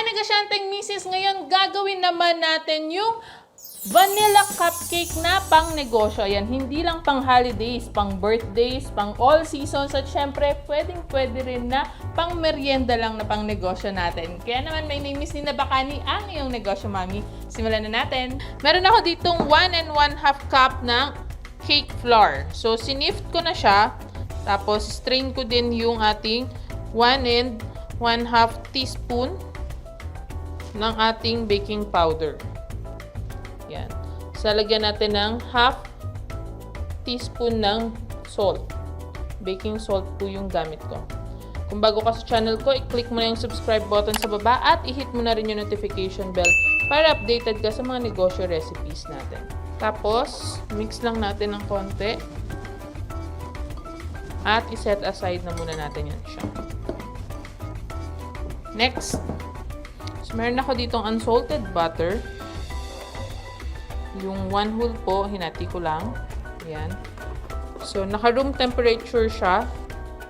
Hi, negosyanteng misis! Ngayon, gagawin naman natin yung vanilla cupcake na pang negosyo. Ayan, hindi lang pang holidays, pang birthdays, pang all seasons, at syempre, pwede rin na pang merienda lang na pang negosyo natin. Kaya naman, may name is Nina Bakani ang iyong negosyo, mami. Simulan na natin. Meron ako ditong 1 1/2 cup ng cake flour. So, sinift ko na siya. Tapos, strain ko din yung ating 1 1/2 teaspoon ng ating baking powder. Yan. So, lagyan natin ng half teaspoon ng salt. Baking salt po yung gamit ko. Kung bago ka sa channel ko, i-click mo na yung subscribe button sa baba at i-hit mo na rin yung notification bell para updated ka sa mga negosyo recipes natin. Tapos, mix lang natin ng konti. At i-set aside na muna natin yan siya. Next, so, meron ako ditong unsalted butter. Yung 1 whole po, hinati ko lang. Ayan. So, naka-room temperature siya.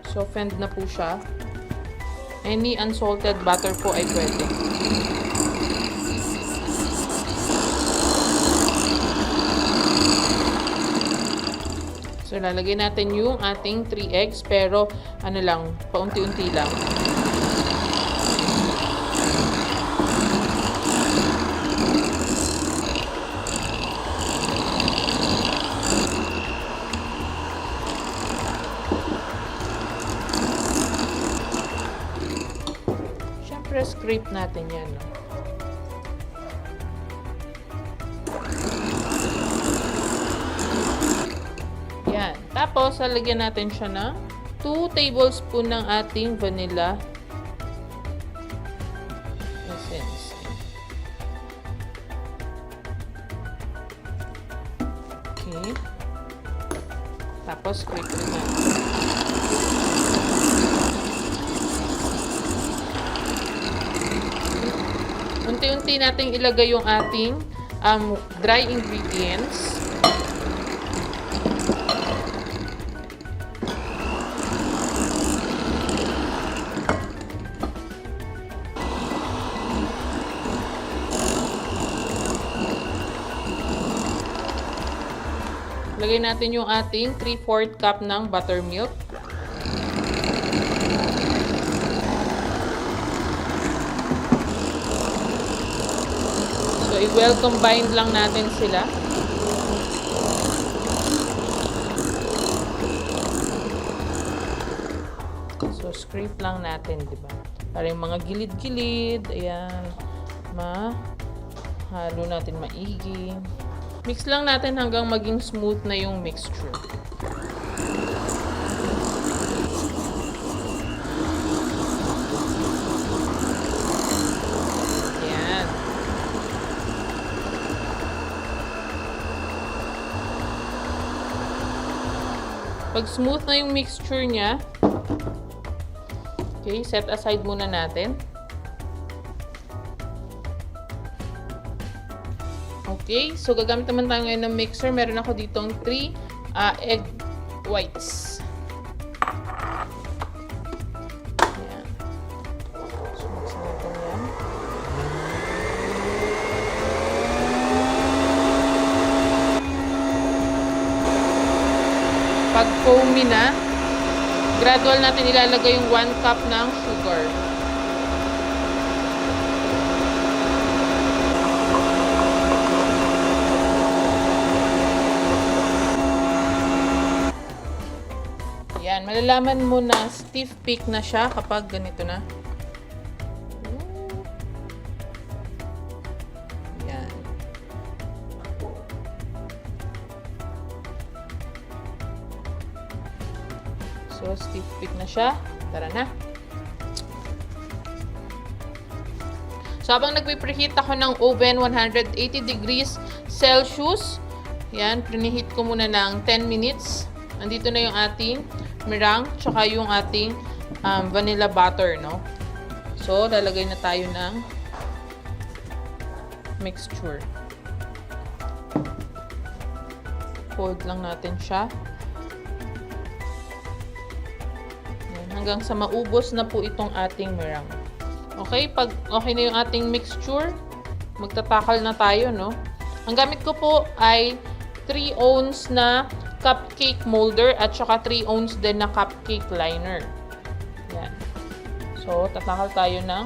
Softened na po siya. Any unsalted butter po ay pwede. So, lalagay natin yung ating 3 eggs. Pero, ano lang, paunti-unti lang. Scrape natin yan. No? Yan. Tapos, lalagyan natin siya ng 2 tablespoon ng ating vanilla essence. Okay. Tapos, scrape rin natin. Unti-unti nating ilagay yung ating dry ingredients. Lagay natin yung ating 3/4 cup ng buttermilk. So, i-well combined lang natin sila. So, scrape lang natin, di ba? Para yung mga gilid-gilid, ayan, mahalo natin maigi. Mix lang natin hanggang maging smooth na yung mixture. Pag smooth na yung mixture niya, okay, set aside muna natin. Okay, so gagamit naman tayo ngayon ng mixer. Meron ako ditong 3 egg whites. Ayan. So, mix natin yan. Pag foamy na, gradual natin ilalagay yung 1 cup ng sugar. Yan, malalaman mo na stiff peak na siya kapag ganito na. So, stiff peak na siya. Tara na. So, habang nagpipreheat ako ng oven, 180 degrees Celsius. Yan, preheat ko muna ng 10 minutes. Nandito na yung ating meringue, tsaka yung ating vanilla butter, no? So, lalagay na tayo ng mixture. Fold lang natin siya. Hanggang sa maubos na po itong ating meringue. Okay, pag okay na yung ating mixture, magtatakal na tayo, no? Ang gamit ko po ay 3 ounce na cupcake molder at saka 3 ounce din na cupcake liner. Yan. So, tatakal tayo ng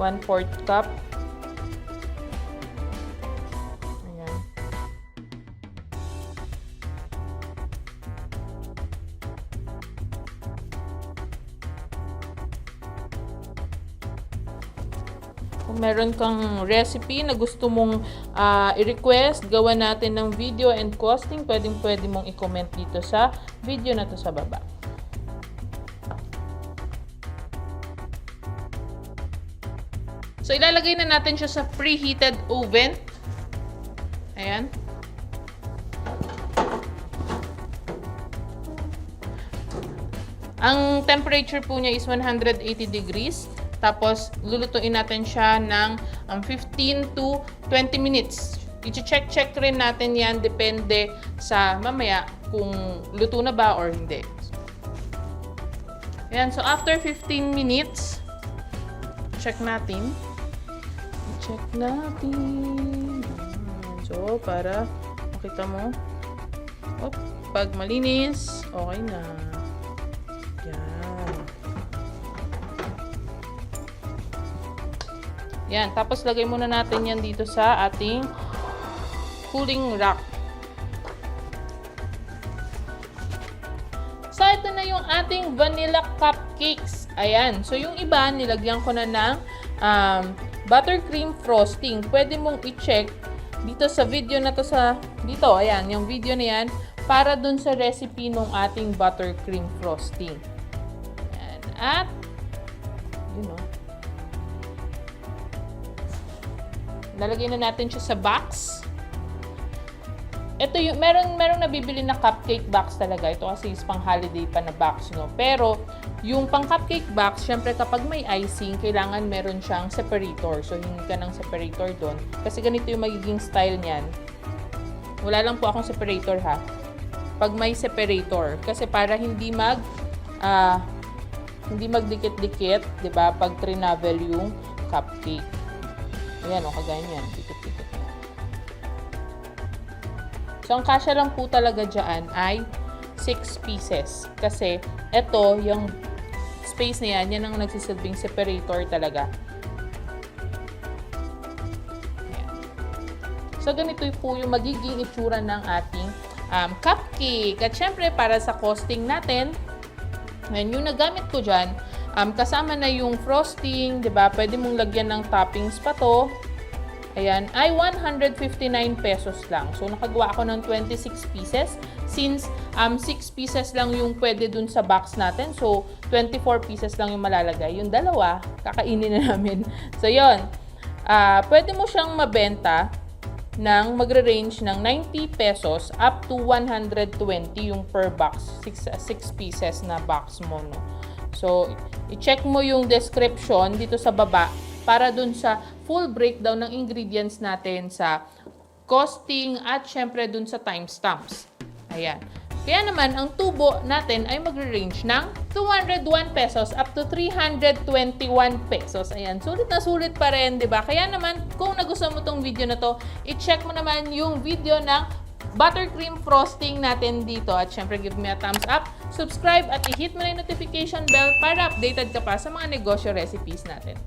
1/4 cup. Ayan. Kung meron kang recipe na gusto mong i-request, gawa natin ng video and costing, pwede mong i-comment dito sa video na to sa baba. So, ilalagay na natin siya sa preheated oven. Ayan. Ang temperature po niya is 180 degrees. Tapos, lulutuin natin siya ng 15 to 20 minutes. I-check rin natin yan. Depende sa mamaya kung luto na ba or hindi. Ayan. So, after 15 minutes, check natin. Check natin. So, para makita mo. Pag malinis, okay na. Yan. Yan. Tapos, lagay muna natin yan dito sa ating cooling rack. So, ito na yung ating vanilla cupcakes. Ayan. So, yung iba, nilagyan ko na ng buttercream frosting. Pwede mong i-check dito sa video na to dito, ayan, yung video na yan, para dun sa recipe ng ating buttercream frosting. Ayan. At, lalagay na natin siya sa box. Ito yung, merong nabibili na cupcake box talaga. Ito kasi is pang holiday pa na box, no? Pero, yung pang cupcake box, syempre kapag may icing, kailangan meron siyang separator. So, hingi ka ng separator doon. Kasi ganito yung magiging style niyan. Wala lang po akong separator, ha? Pag may separator. Kasi para hindi magdikit-dikit, 'di ba? Pag trinavel yung cupcake. Ayan, kagaya niyan. Dikit-dikit. So, ang kasya lang po talaga dyan ay 6 pieces. Kasi, ito, yung space na yan ang nagsisilbing separator talaga. Ayan. So, ganito po yung magiging itsura ng ating cupcake. At syempre, para sa costing natin, ngayon, yung nagamit ko dyan, kasama na yung frosting, diba? Pwede mong lagyan ng toppings pa to. Ayan, ay 159 pesos lang. So, nakagawa ako ng 26 pieces. Since 6 pieces lang yung pwede dun sa box natin. So, 24 pieces lang yung malalagay. Yung dalawa, kakainin na namin. So, yun. Pwede mo siyang mabenta ng magre-range ng 90 pesos up to 120 yung per box. 6 pieces na box mo, no? So, i-check mo yung description dito sa baba para dun sa full breakdown ng ingredients natin sa costing at syempre dun sa timestamps. Ayan. Kaya naman, ang tubo natin ay magre-range ng 201 pesos up to 321 pesos. Ayan, sulit na sulit pa rin, di ba? Kaya naman, kung nagustuhan mo tong video na to, i-check mo naman yung video ng buttercream frosting natin dito. At syempre, give me a thumbs up, subscribe at i-hit mo na yung notification bell para updated ka pa sa mga negosyo recipes natin.